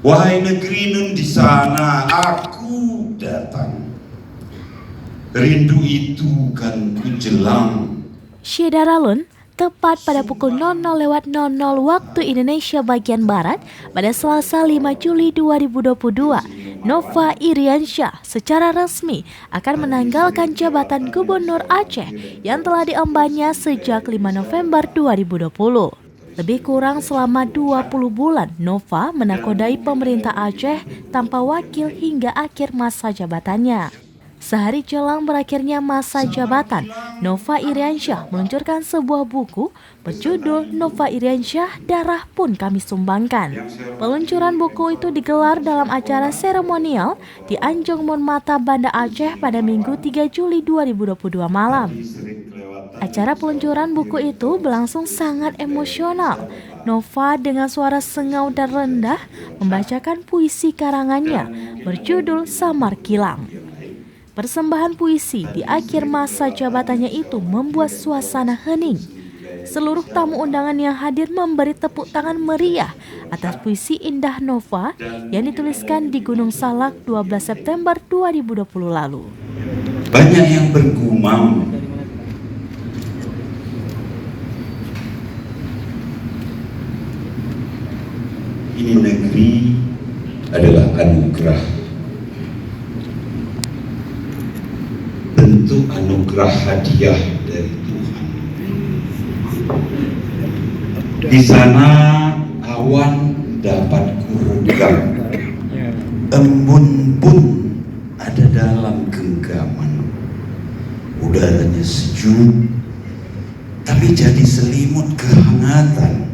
Wahai negeri nun di sana, aku datang. Rindu itu kan menjelang. Syedaralun tepat pada pukul 00.00 waktu Indonesia bagian Barat pada Selasa 5 Juli 2022, Nova Iriansyah secara resmi akan menanggalkan jabatan Gubernur Aceh yang telah diembannya sejak 5 November 2020. Lebih kurang selama 20 bulan, Nova menakodai pemerintah Aceh tanpa wakil hingga akhir masa jabatannya. Sehari jelang berakhirnya masa jabatan, Nova Iriansyah meluncurkan sebuah buku berjudul Nova Iriansyah Darah Pun Kami Sumbangkan. Peluncuran buku itu digelar dalam acara seremonial di Anjung Monmata, Banda Aceh pada Minggu 3 Juli 2022 malam. Acara peluncuran buku itu berlangsung sangat emosional. Nova dengan suara sengau dan rendah membacakan puisi karangannya berjudul Samar Kilang. Persembahan puisi di akhir masa jabatannya itu membuat suasana hening. Seluruh tamu undangan yang hadir memberi tepuk tangan meriah atas puisi indah Nova yang dituliskan di Gunung Salak 12 September 2020 lalu. Banyak yang bergumam, ini negeri adalah anugerah. Bentuk anugerah hadiah dari Tuhan. Di sana awan dapat kuredam, embun pun ada dalam genggaman. Udaranya sejuk, tapi jadi selimut kehangatan.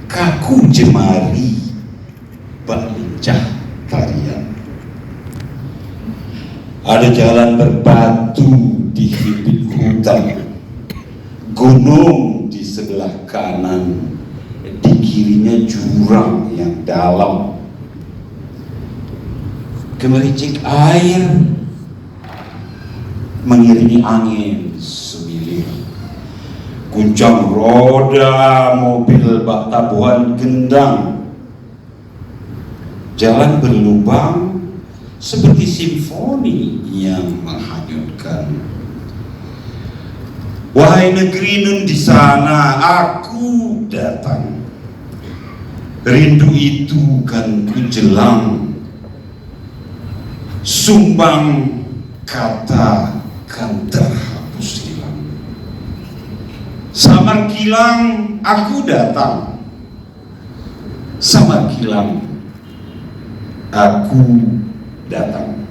Kaku jemari, berlincah tarian. Ada jalan berbatu di bibir hutan, gunung di sebelah kanan, di kirinya jurang yang dalam. Gemericik air mengiringi angin semilir. Guncang roda mobil bak tabuhan gendang. Jalan berlubang seperti simfoni yang menghanyutkan. Wahai negeri nun di sana, aku datang. Rindu itu kan menjelang. Sumbang kata kan terhapus hilang. Samar Kilang, aku datang. Samar Kilang, aku datang.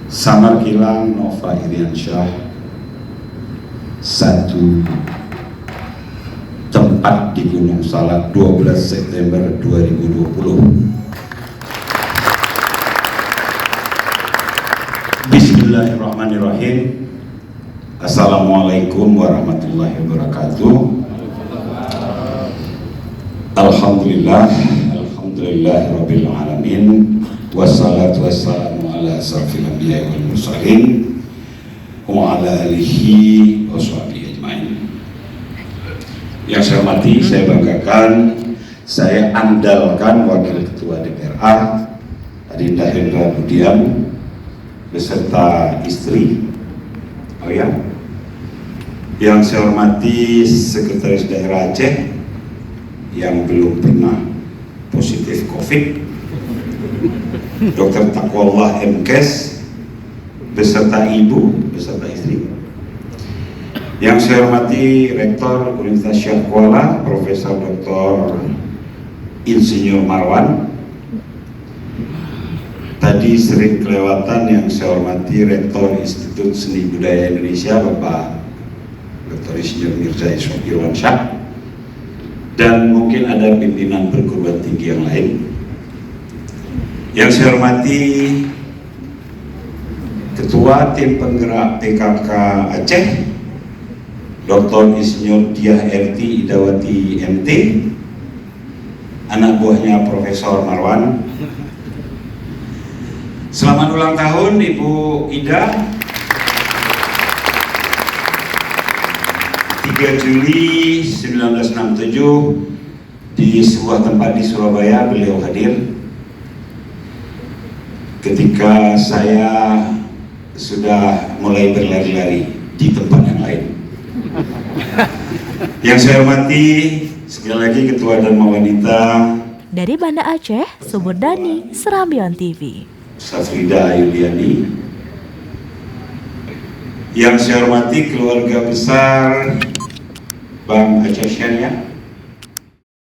Samar Kilang, Nova Iriansyah. Satu tempat di Gunung Salak 12 September 2020. Bismillahirrahmanirrahim. Assalamualaikum warahmatullahi wabarakatuh. Alhamdulillah, alhamdulillahirabbil alamin. Wassalatu wassalamu ala asrofil anbiya'i wal mursalin wa ala alihi wa sahbihi ajmain. Yang saya hormati, saya banggakan, saya andalkan Wakil Ketua DPRA Adinda Hendra Budian beserta istri. Oh ya, yang saya hormati Sekretaris Daerah Aceh yang belum pernah positif COVID, Dr. Taqwallah MKes beserta ibu, beserta istri. Yang saya hormati Rektor Universitas Syekh Kuala, Profesor Dr. Insinyur Marwan. Tadi sering kelewatan yang saya hormati Rektor Institut Seni Budaya Indonesia, Bapak Dr. Insinyur Mirza Irwansyah, dan mungkin ada pimpinan perguruan tinggi yang lain. Yang saya hormati Ketua Tim Penggerak PKK Aceh, Dr. Insinyur Diah Erti Idawati MT, anak buahnya Profesor Marwan. Selamat ulang tahun Ibu Ida. 3 Juli 1967 di sebuah tempat di Surabaya beliau hadir ketika saya sudah mulai berlari-lari di tempat yang lain. Yang saya hormati sekali lagi Ketua Dharma Wanita Dari Banda Aceh, Suburdani, Serambion TV. Safrida Ayudiani. Yang saya hormati keluarga besar Bang Aceh Syariah,